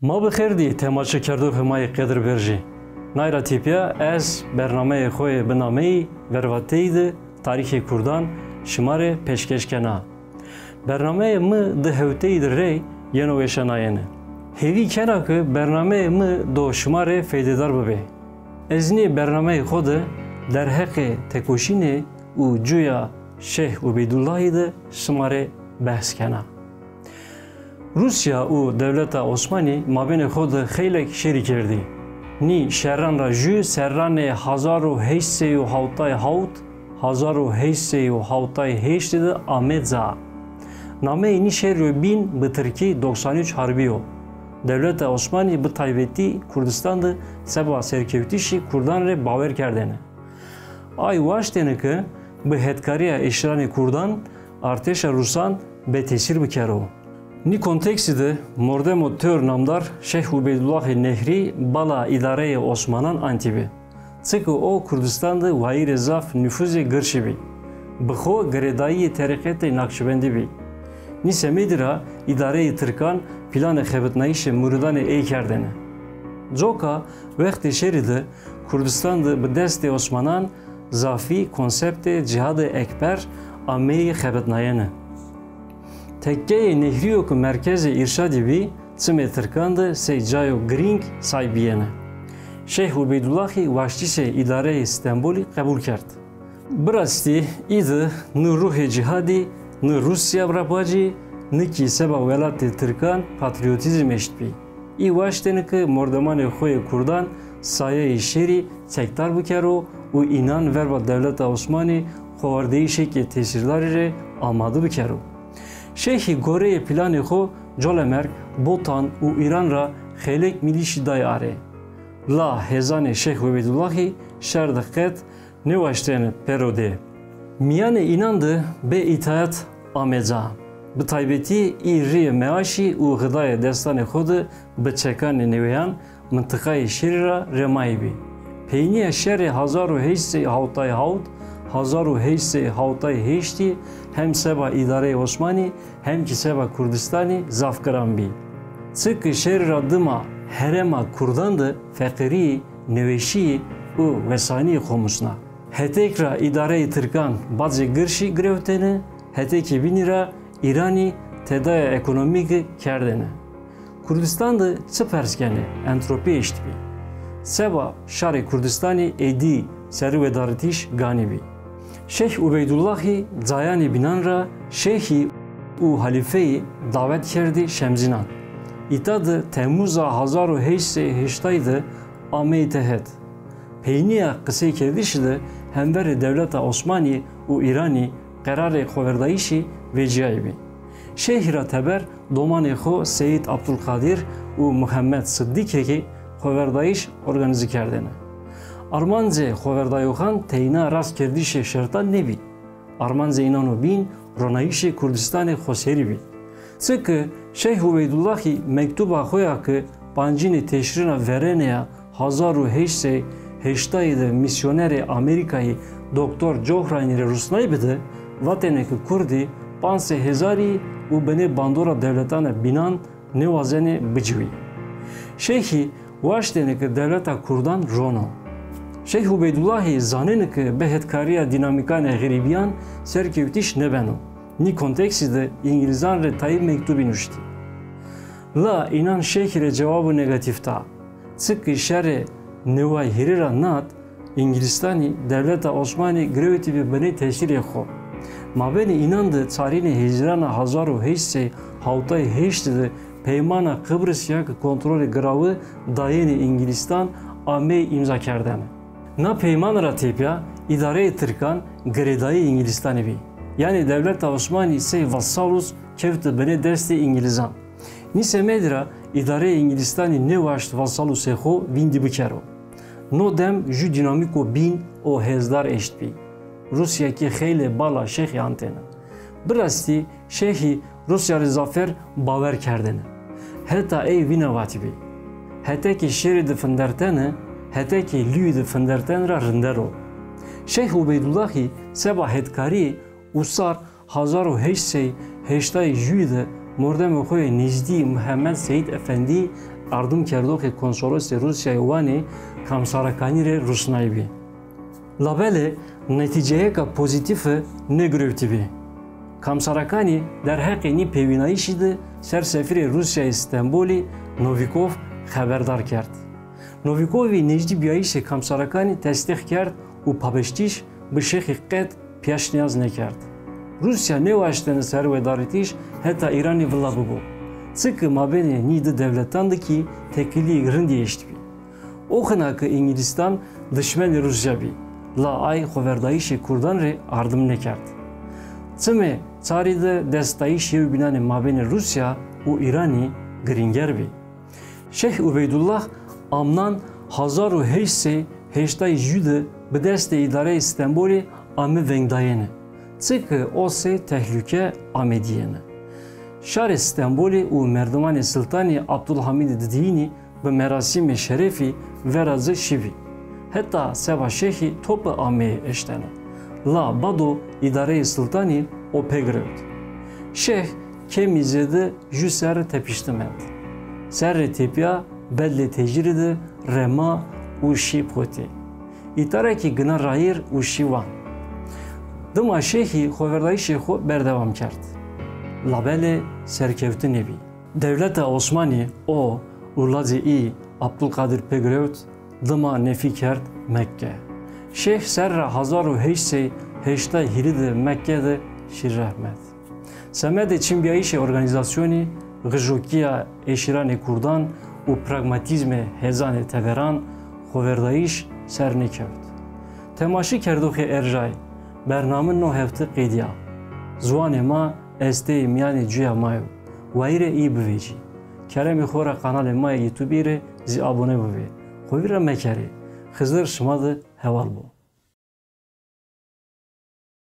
ما بخیر دی تماشا کردو همای قدر برجی نایرا تیپیا از برنامه خوی بنامه ورواتی تاریخ کردان شمار پیشکش کنا برنامه م ده هوتی در ری ینویشناینه هیوی کنا که برنامه م دو شمار فیددار ببه ازنی برنامه خود در حق تکوشینه و جویا شیخ عبیداللهی ده شمار بحث کنا روسیا و دولت عثمانی مابین خود خیلی شری کردی. نی شهران را جو سران 1807 ده آمد زا. نامه اینی شهر رو بین به ترکی 93 حربیو. دولت عثمانی به تایبتی کردستان ده سبا سرکوتیشی کردان را باور کردنه. آی واشتنه که به هدکاری اشران کردان ارتش روسان به تاثیر بکرو. Ni kontekstide Mordemo Tör namdar Şeyh Ubeydullah Nehri bala idare Osmanan antibi. Çünkü o Kürdistan'da vahir zaf nüfuzi gırşibi. Bıxo gredayı terikete Nakşibendi bi. Ni semedira idare-i Türkan planı xebetnayişe muridan ey kerdene. Joka vekti şeride Kürdistan'da bu deste Osmanan zafi konsepte cihadı ekber ameyi xebetnayene. Tekke Nehriyo ku merkezi irşadi bi Tsime Türkan'da seycayo Gring saybiyene. Şeyh Ubeydullahi vaştise idare İstanbul'u kabul kert. Brasti idi ne ruhi cihadi, ne Rusya brapacı, ne ki seba velati Türkan patriotizm eştbi. İ vaştene ki mordamane khoye Kurdan saye şeri sektar bikero u inan verba devleta Osmani xovardeyi şeki tesirleri amadı bikero. Şeyhi Gore'ye planı xo Colemerk, Botan u İran ra xelek milişi day are. La hezane Şeyh Ubeydullahi şerdeqet nevaştene perode. Miyane inandı be itaat ameza. Bi taybeti iri meaşi u gıdaya destane xodu be çekan neveyan mıntıkayı şerira remayibi. Peyniye şerri 1807 hem seba idare Osmani hem ki seba Kurdistani zafkaran bi. Sıkı şehir adıma herema Kurdandı fakiri neveşi u vesani komusna. Hetekra idare Türkan bazı gırşi grevtene heteki binira İrani tedaya ekonomik kerdene. Kurdistan'da sıperskeni entropi eşitbi. Seba şari Kurdistani edi servedaritiş ganibi. Şeyh Ubeydullahi Zayani Binanra Şeyhi u halifeyi davet kerdi Şemzinan. İtadı Temmuz'a 1808'de Ame-i Tehet. Peyniye kısa kerdişi hemberi devleta Osmani u İrani kararı xoverdayişi veciyayibi. Şeyhira teber domani xo Seyyid Abdülkadir u Muhammed Sıddik'e xoverdayiş organize kerdene. Armanze xoverdayuxan teyna rast kerdişe şertan nebi. Armanze inano bin ronayişe Kurdistan'ı xoseri bi. Çünkü Şeyh Ubeydullahi mektuba xoya ki pancini teşrina vereneya 1808'de misyoneri Amerika'yı Doktor Johranire Rusnay bide vateneki Kurdi 5000 u bene bandora devletane binan nevazene bıcıvi. Şeyhi vaşteneki devleta Kurdan Rono. Şeyh Ubeydullahi zanene ki behetkariya dinamikane garibiyan serkevtiş nebeno. Ni kontekside İngilizan re Tayyip mektubi nuşti. La inan şeyhire cevabı negatifta. Sıkkı şerre nevay hirira nat İngilistani devleta Osmani grevetibi beni teşhir ekho. Mabeni inandı çarine hicrana 1808'de peymana Kıbrıs yak kontrolü gravı dayeni İngilizstan ame imza kerdene. Na peyman ratipya idare Türkan gredayı İngilizstanı bi. Yani devlet Osmanlı ise vassalus kevte bene desti İngilizan. Nise medra idare İngilizstanı ne vaşt vassalus eho vindi bikero. No dem ju dinamiko bin o hezdar eşt bi. Rusya ki xeyle bala şeyhi antene. Birasti şeyhi Rusya zafer baver kerdene. Heta ey vinavati bi. Heta ki şeri de fındertene heta ki lüy de fınderten ra rindero. Şeyh Ubeydullahi seba hetkari usar 1807 mordem xoy nizdi Muhammed Seyyid Efendi ardım kerdoke konsolos Rusya Uvani kamsarakani re Rusnaybi. Labele neticeye ka pozitife ne grevtibi. Kamsarakani der heqeni pevinayişidi ser sefiri Rusya İstanbul'i Novikov xeberdar kerd. Novikovi necdi biyayişi kamsarakani tesdik kerd u pabeştiş bi şekhi qed piyaşniyaz nekerd. Rusya ne vaşteni servedaritiş heta İran'ı vıladı bu. Sıkı mabeni nidi devletandı ki tekili rındiye iştibi. Oxına ki İngilizistan dışmeni Rusya bi. La ay xoverdayişi Kurdan re ardım nekerd. Tsime çaride destayış yev binane mabeni Rusya u İran'ı gringer bi. Şeyh Ubeydullah amnan 1880 jüde bi deste idare İstanbul'i amı vengdayene. Sıkı o se tehlike amediyene. Şar İstanbul'i u merdiman Sultani Abdülhamid Dini bi merasim şerefi verazı şivi. Hatta seva şeyhi topu ameye eştene. La bado idare Sultani o pegrevd. Şeyh kemizede jüser tepiştimed. Serre tepya belle tecride rema u şipoti. İtareki gına rayir u şivan. Dima şeyhi xoverdayı şeyho berdevam kerd. Labele serkevti nevi. Devlete Osmani o Urlazi-i Abdülkadir Pegrevt dima nefi kerd Mekke. Şeyh serra 1880 hiride Mekke'de şirrahmet. Semede Çimbiyayişe organizasyoni Gıjokiya Eşirani Kurdan u pragmatizme hezane teveran xoverdayış sernekevt. Temaşi kerdoxi erjay bernamın no hefti qediya. Zuane ma este miyani cuya mayo. Vayre iyi biveci. Keremi xora kanal ma YouTube re zi abone bıve. Xovira mekeri. Xızır şımadı heval bu.